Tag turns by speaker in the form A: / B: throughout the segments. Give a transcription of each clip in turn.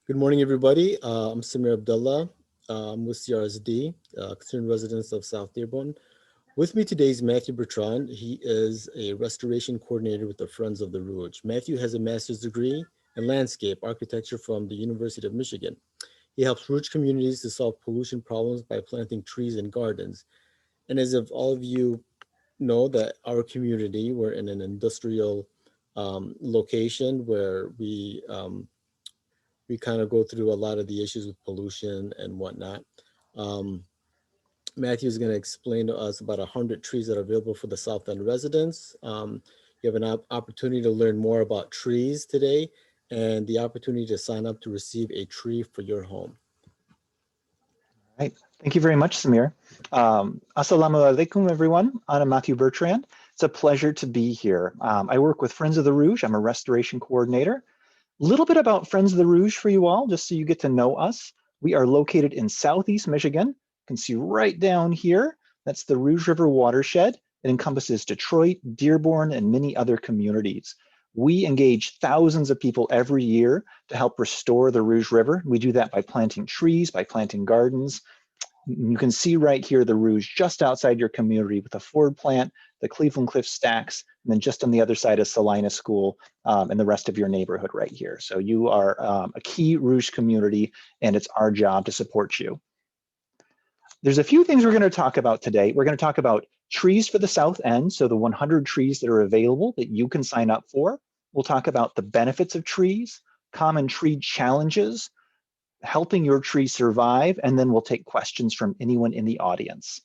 A: Good morning, everybody. I'm Samir Abdullah. I'm with CRSD, Concerned Residents of South Dearborn. With me today is Matthew Bertrand. He is a restoration coordinator with the Friends of the Rouge. Matthew has a master's degree in landscape architecture from the University of Michigan. He helps Rouge communities to solve pollution problems by planting trees and gardens. And as of all of you know, that our community, we're in an industrial location where we kind of go through a lot of the issues with pollution and whatnot. Um, Matthew is going to explain to us about 100 trees that are available for the South End residents. You have an opportunity to learn more about trees today and the opportunity to sign up to receive a tree for your home.
B: Right. Thank you very much, Samir. Assalamu alaikum, everyone. I'm Matthew Bertrand. It's a pleasure to be here. I work with Friends of the Rouge. I'm a restoration coordinator. A little bit about Friends of the Rouge for you all, just so you get to know us. We are located in Southeast Michigan. You can see right down here, that's the Rouge River watershed. It encompasses Detroit, Dearborn, and many other communities. We engage thousands of people every year to help restore the Rouge River. We do that by planting trees, by planting gardens. You can see right here the Rouge just outside your community with the Ford plant, the Cleveland Cliff stacks, and then just on the other side is Salina School and the rest of your neighborhood right here. So you are a key Rouge community, and it's our job to support you. There's a few things we're going to talk about today. We're going to talk about trees for the South End, so the 100 trees that are available that you can sign up for. We'll talk about the benefits of trees, common tree challenges, helping your tree survive, and then we'll take questions from anyone in the audience.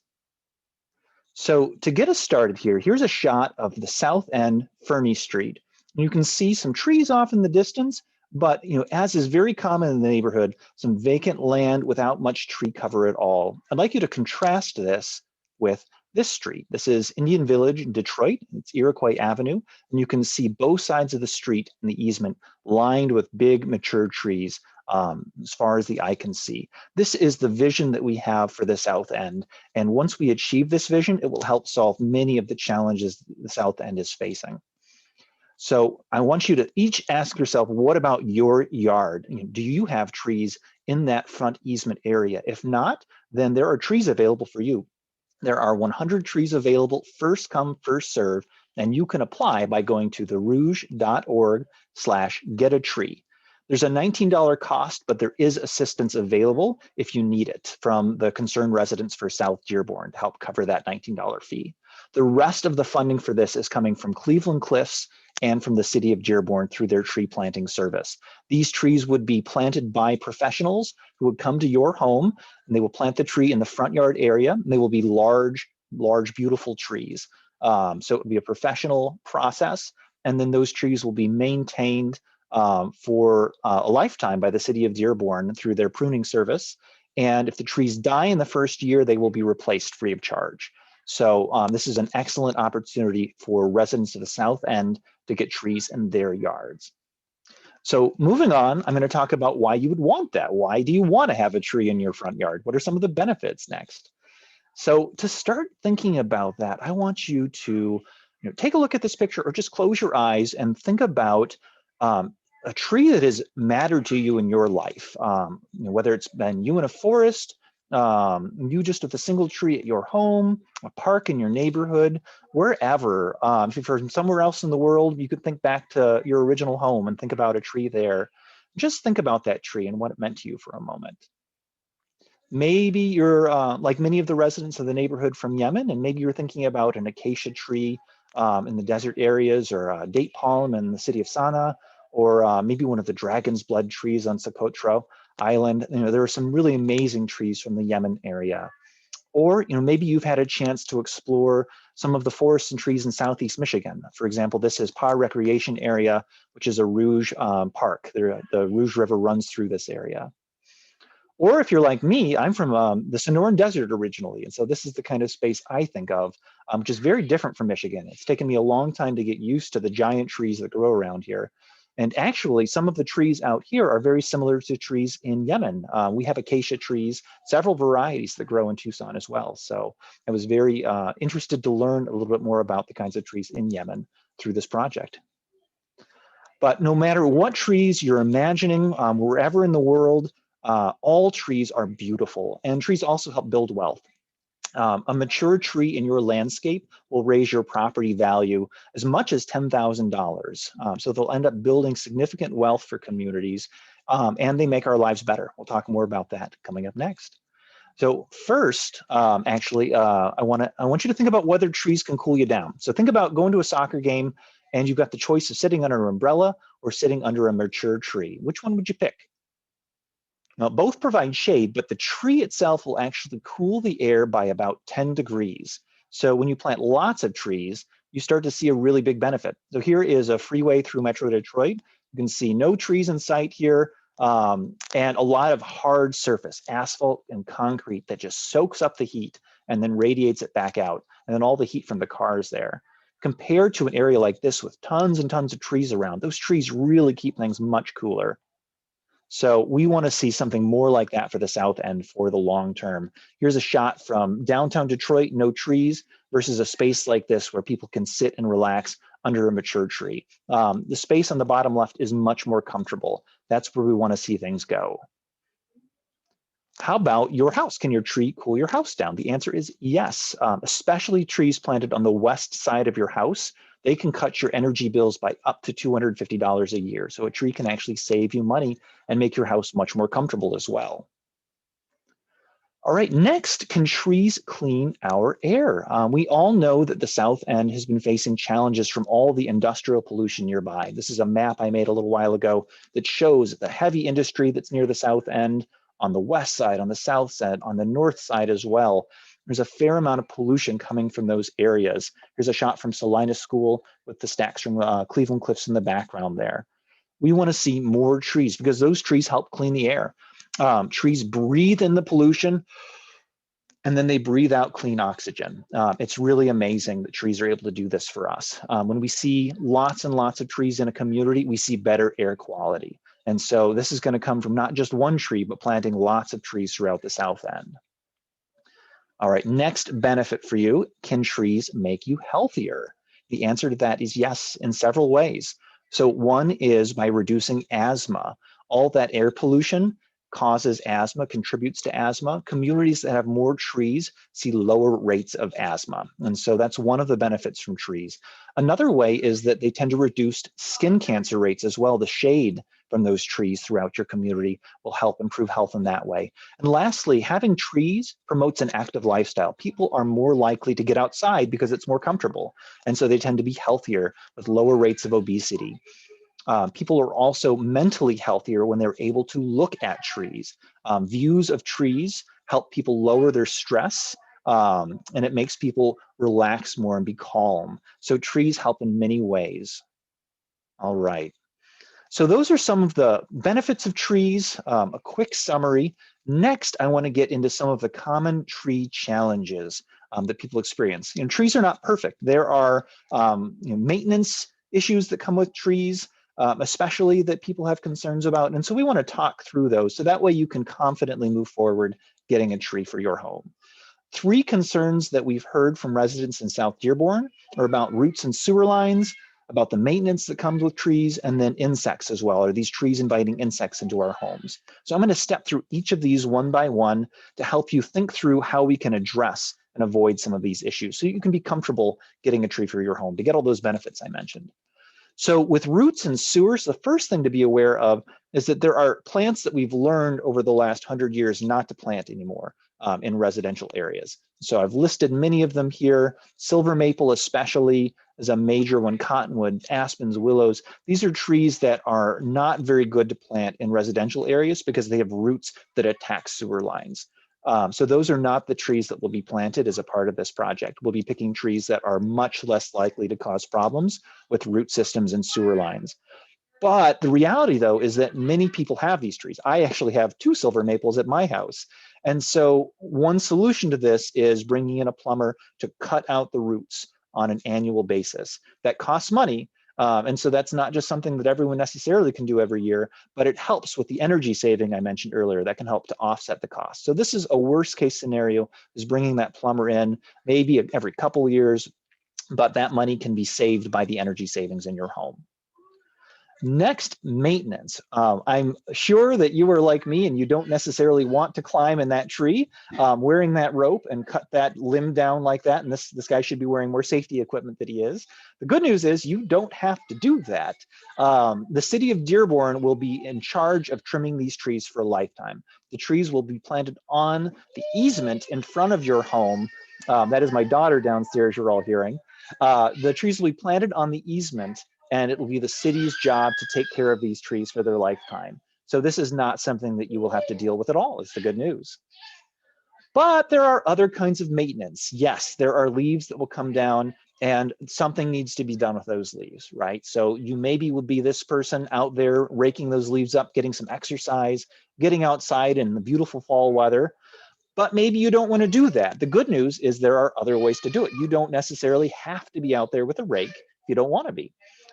B: So to get us started here, here's a shot of the South End, Fernie Street. You can see some trees off in the distance, but as is very common in the neighborhood, some vacant land without much tree cover at all. I'd like you to contrast this with this street. This is Indian Village in Detroit. It's Iroquois Avenue, and you can see both sides of the street in the easement lined with big mature trees as far as the eye can see. This is the vision that we have for the South End. And once we achieve this vision, it will help solve many of the challenges the South End is facing. So I want you to each ask yourself, what about your yard? Do you have trees in that front easement area? If not, then there are trees available for you. There are 100 trees available, first come, first serve, and you can apply by going to therouge.org/get-a-tree. There's a $19 cost, but there is assistance available if you need it from the Concerned Residents for South Dearborn to help cover that $19 fee. The rest of the funding for this is coming from Cleveland Cliffs and from the city of Dearborn through their tree planting service. These trees would be planted by professionals who would come to your home, and they will plant the tree in the front yard area, and they will be large, beautiful trees. So it would be a professional process, and then those trees will be maintained for a lifetime by the city of Dearborn through their pruning service. And if the trees die in the first year, they will be replaced free of charge. So this is an excellent opportunity for residents of the South End to get trees in their yards. So moving on, I'm going to talk about why you would want that. Why do you want to have a tree in your front yard? What are some of the benefits next? So to start thinking about that, I want you to take a look at this picture or just close your eyes and think about a tree that has mattered to you in your life, whether it's been you in a forest, you just with a single tree at your home, a park in your neighborhood, wherever. If you're from somewhere else in the world, you could think back to your original home and think about a tree there. Just think about that tree and what it meant to you for a moment. Maybe you're like many of the residents of the neighborhood from Yemen, and maybe you're thinking about an acacia tree in the desert areas, or a date palm in the city of Sana'a, or maybe one of the dragon's blood trees on Socotra Island. There are some really amazing trees from the Yemen area. Or maybe you've had a chance to explore some of the forests and trees in Southeast Michigan. For example, this is Parr Recreation Area, which is a Rouge park. The Rouge River runs through this area. Or if you're like me, I'm from the Sonoran Desert originally. And so this is the kind of space I think of, which is very different from Michigan. It's taken me a long time to get used to the giant trees that grow around here. And actually, some of the trees out here are very similar to trees in Yemen. We have acacia trees, several varieties that grow in Tucson as well. So I was very interested to learn a little bit more about the kinds of trees in Yemen through this project. But no matter what trees you're imagining, wherever in the world, all trees are beautiful, and trees also help build wealth. A mature tree in your landscape will raise your property value as much as $10,000. So they'll end up building significant wealth for communities, and they make our lives better. We'll talk more about that coming up next. So first, I want you to think about whether trees can cool you down. So think about going to a soccer game and you've got the choice of sitting under an umbrella or sitting under a mature tree. Which one would you pick? Now, both provide shade, but the tree itself will actually cool the air by about 10 degrees. So when you plant lots of trees, you start to see a really big benefit. So here is a freeway through Metro Detroit. You can see no trees in sight here, and a lot of hard surface, asphalt and concrete that just soaks up the heat and then radiates it back out, and then all the heat from the cars there. Compared to an area like this with tons and tons of trees around, those trees really keep things much cooler. So we want to see something more like that for the South End for the long term. Here's a shot from downtown Detroit, no trees, versus a space like this where people can sit and relax under a mature tree. The space on the bottom left is much more comfortable. That's where we want to see things go. How about your house? Can your tree cool your house down? The answer is yes, especially trees planted on the west side of your house. They can cut your energy bills by up to $250 a year. So a tree can actually save you money and make your house much more comfortable as well. All right, next, can trees clean our air? We all know that the South End has been facing challenges from all the industrial pollution nearby. This is a map I made a little while ago that shows the heavy industry that's near the South End, on the west side, on the south side, on the north side as well. There's a fair amount of pollution coming from those areas. Here's a shot from Salina School with the stacks from Cleveland Cliffs in the background there. We want to see more trees because those trees help clean the air. Trees breathe in the pollution and then they breathe out clean oxygen. It's really amazing that trees are able to do this for us. When we see lots and lots of trees in a community, we see better air quality. And so this is going to come from not just one tree, but planting lots of trees throughout the South End. All right, next benefit for you, can trees make you healthier? The answer to that is yes, in several ways. So one is by reducing asthma. All that air pollution causes asthma, contributes to asthma. Communities that have more trees see lower rates of asthma. And so that's one of the benefits from trees. Another way is that they tend to reduce skin cancer rates as well. The shade from those trees throughout your community will help improve health in that way. And lastly, having trees promotes an active lifestyle. People are more likely to get outside because it's more comfortable. And so they tend to be healthier with lower rates of obesity. People are also mentally healthier when they're able to look at trees. Views of trees help people lower their stress, and it makes people relax more and be calm. So trees help in many ways. All right. So those are some of the benefits of trees, a quick summary. Next, I want to get into some of the common tree challenges that people experience. Trees are not perfect. There are maintenance issues that come with trees, especially that people have concerns about. And so we want to talk through those so that way you can confidently move forward getting a tree for your home. 3 concerns that we've heard from residents in South Dearborn are about roots and sewer lines, about the maintenance that comes with trees, and then insects as well. Are these trees inviting insects into our homes? So I'm going to step through each of these one by one to help you think through how we can address and avoid some of these issues so you can be comfortable getting a tree for your home to get all those benefits I mentioned. So with roots and sewers, the first thing to be aware of is that there are plants that we've learned over the last 100 years not to plant anymore in residential areas. So I've listed many of them here. Silver maple especially is a major one, cottonwood, aspens, willows. These are trees that are not very good to plant in residential areas because they have roots that attack sewer lines. So those are not the trees that will be planted as a part of this project. We'll be picking trees that are much less likely to cause problems with root systems and sewer lines. But the reality, though, is that many people have these trees. I actually have 2 silver maples at my house. And so one solution to this is bringing in a plumber to cut out the roots on an annual basis. That costs money. And so that's not just something that everyone necessarily can do every year, but it helps with the energy saving I mentioned earlier that can help to offset the cost. So this is a worst case scenario, is bringing that plumber in maybe every couple of years, but that money can be saved by the energy savings in your home. Next, maintenance. I'm sure that you are like me and you don't necessarily want to climb in that tree, wearing that rope and cut that limb down like that. And this guy should be wearing more safety equipment than he is. The good news is you don't have to do that. The city of Dearborn will be in charge of trimming these trees for a lifetime. The trees will be planted on the easement in front of your home. That is my daughter downstairs you're all hearing. The trees will be planted on the easement, and it will be the city's job to take care of these trees for their lifetime. So this is not something that you will have to deal with at all. It's the good news. But there are other kinds of maintenance. Yes, there are leaves that will come down and something needs to be done with those leaves, right? So you maybe would be this person out there raking those leaves up, getting some exercise, getting outside in the beautiful fall weather. But maybe you don't want to do that. The good news is there are other ways to do it. You don't necessarily have to be out there with a rake if you don't want to be.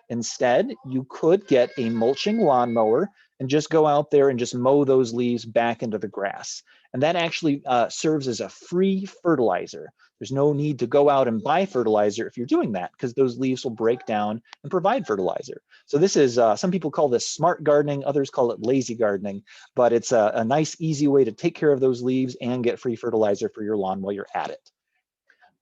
B: Instead, you could get a mulching lawnmower and just go out there and just mow those leaves back into the grass. And that actually serves as a free fertilizer. There's no need to go out and buy fertilizer if you're doing that, because those leaves will break down and provide fertilizer. So this is, some people call this smart gardening, others call it lazy gardening, but it's a nice, easy way to take care of those leaves and get free fertilizer for your lawn while you're at it.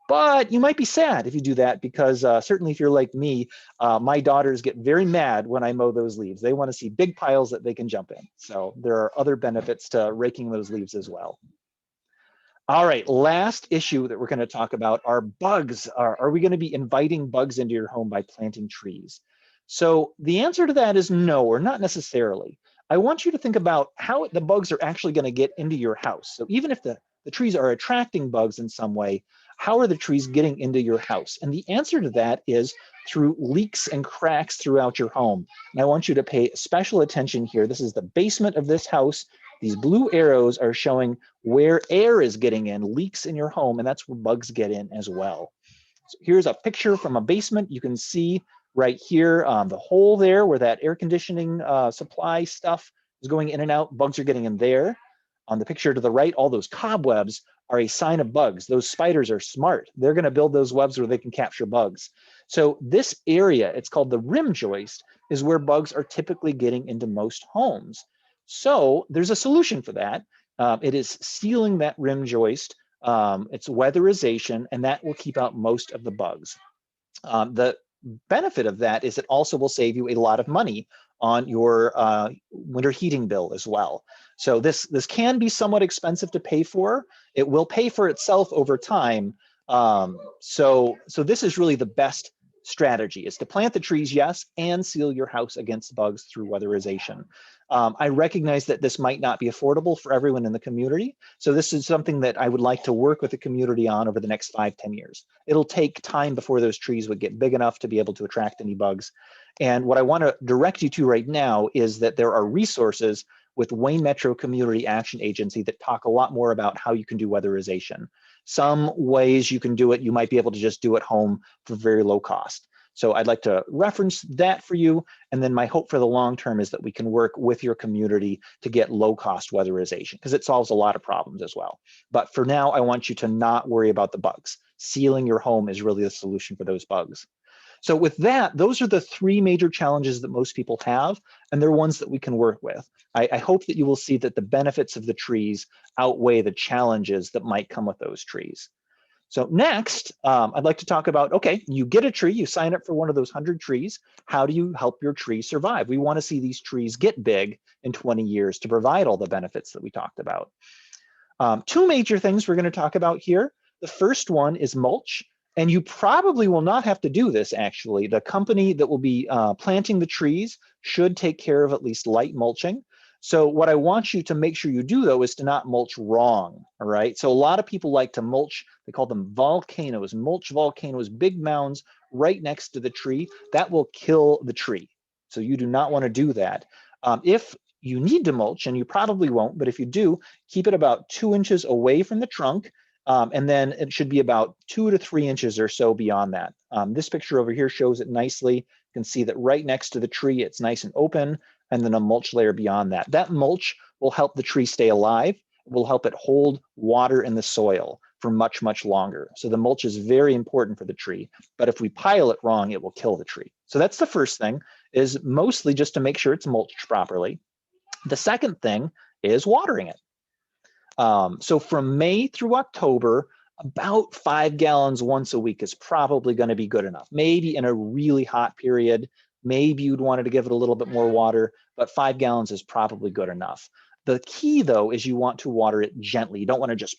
B: But you might be sad if you do that, because certainly if you're like me, my daughters get very mad when I mow those leaves. They want to see big piles that they can jump in. So there are other benefits to raking those leaves as well. All right, last issue that we're going to talk about are bugs. Are we going to be inviting bugs into your home by planting trees? So the answer to that is no, or not necessarily. I want you to think about how the bugs are actually going to get into your house. So even if the trees are attracting bugs in some way, how are the trees getting into your house? And the answer to that is through leaks and cracks throughout your home. And I want you to pay special attention here. This is the basement of this house. These blue arrows are showing where air is getting in, leaks in your home, and that's where bugs get in as well. So here's a picture from a basement. You can see right here the hole there where that air conditioning supply stuff is going in and out. Bugs are getting in there. On the picture to the right, all those cobwebs are a sign of bugs. Those spiders are smart. They're going to build those webs where they can capture bugs. So this area, it's called the rim joist, is where bugs are typically getting into most homes. So there's a solution for that. It is sealing that rim joist. It's weatherization, and that will keep out most of the bugs. The benefit of that is it also will save you a lot of money on your winter heating bill as well. So this can be somewhat expensive to pay for. It will pay for itself over time. So this is really the best strategy, is to plant the trees, yes, and seal your house against bugs through weatherization. I recognize that this might not be affordable for everyone in the community. So this is something that I would like to work with the community on over the next 5-10 years. It'll take time before those trees would get big enough to be able to attract any bugs. And what I want to direct you to right now is that there are resources with Wayne Metro Community Action Agency that talk a lot more about how you can do weatherization. Some ways you can do it, you might be able to just do at home for very low cost. So I'd like to reference that for you. And then my hope for the long term is that we can work with your community to get low cost weatherization, because it solves a lot of problems as well. But for now, I want you to not worry about the bugs. Sealing your home is really the solution for those bugs. So with that, those are the 3 major challenges that most people have, and they're ones that we can work with. I hope that you will see that the benefits of the trees outweigh the challenges that might come with those trees. So next, I'd like to talk about, okay, you get a tree, you sign up for one of those 100 trees. How do you help your tree survive? We want to see these trees get big in 20 years to provide all the benefits that we talked about. 2 major things we're going to talk about here. The first one is mulch. And you probably will not have to do this, actually. The company that will be planting the trees should take care of at least light mulching. So what I want you to make sure you do, though, is to not mulch wrong, all right? So a lot of people like to mulch, they call them volcanoes, mulch volcanoes, big mounds right next to the tree. That will kill the tree. So you do not want to do that. If you need to mulch, and you probably won't, but if you do, keep it about 2 inches away from the trunk. And then it should be about 2 to 3 inches or so beyond that. This picture over here shows it nicely. You can see that right next to the tree, it's nice and open, and then a mulch layer beyond that. That mulch will help the tree stay alive. It will help it hold water in the soil for much, much longer. So the mulch is very important for the tree, but if we pile it wrong, it will kill the tree. So that's the first thing, is mostly just to make sure it's mulched properly. The second thing is watering it. So from May through October, about 5 gallons once a week is probably going to be good enough. Maybe in a really hot period, maybe you'd want to give it a little bit more water, but 5 gallons is probably good enough. The key, though, is you want to water it gently. You don't want to just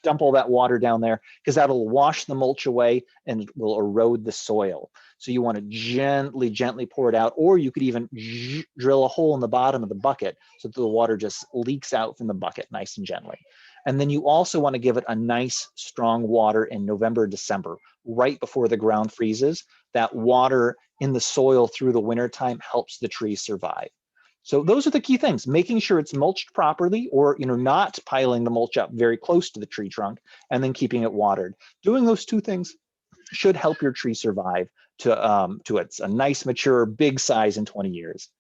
B: dump all that water down there, because that'll wash the mulch away and it will erode the soil. So you want to gently, gently pour it out, or you could even drill a hole in the bottom of the bucket so that the water just leaks out from the bucket nice and gently. And then you also want to give it a nice, strong water in November, December, right before the ground freezes. That water in the soil through the wintertime helps the tree survive. So those are the key things: making sure it's mulched properly, or not piling the mulch up very close to the tree trunk, and then keeping it watered. Doing those two things should help your tree survive to its a nice, mature, big size in 20 years.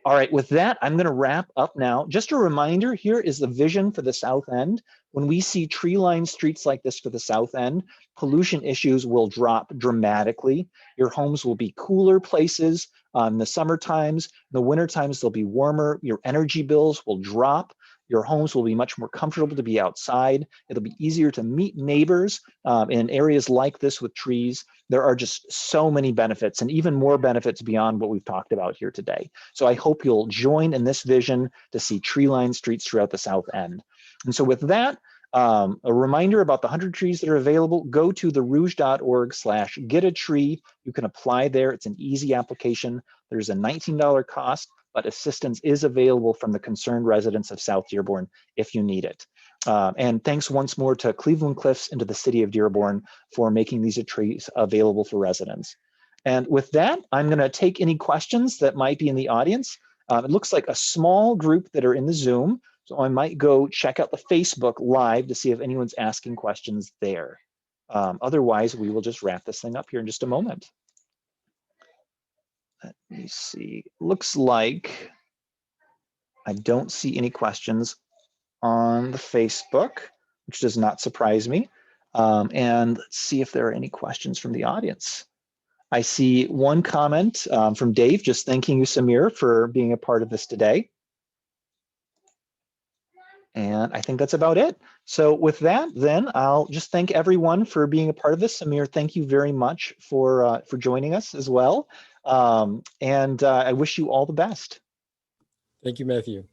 B: All right, with that, I'm going to wrap up now. Just a reminder, here is the vision for the South End. When we see tree-lined streets like this for the South End, pollution issues will drop dramatically. Your homes will be cooler places in the summer times. In the winter times, they'll be warmer. Your energy bills will drop. Your homes will be much more comfortable to be outside. It'll be easier to meet neighbors in areas like this with trees. There are just so many benefits, and even more benefits beyond what we've talked about here today. So I hope you'll join in this vision to see tree-lined streets throughout the South End. And so with that, a reminder about the 100 trees that are available: go to therouge.org/get-a-tree. You can apply there. It's an easy application. There's a $19 cost, but assistance is available from the concerned residents of South Dearborn if you need it. And thanks once more to Cleveland Cliffs and to the city of Dearborn for making these trees available for residents. And with that, I'm going to take any questions that might be in the audience. It looks like a small group that are in the Zoom, so I might go check out the Facebook Live to see if anyone's asking questions there. Otherwise, we will just wrap this thing up here in just a moment. Let me see. Looks like I don't see any questions on the Facebook, which does not surprise me. And let's see if there are any questions from the audience. I see one comment from Dave, just thanking you, Samir, for being a part of this today. And I think that's about it. So with that, then I'll just thank everyone for being a part of this. Samir, thank you very much for joining us as well. And I wish you all the best.
A: Thank you, Matthew.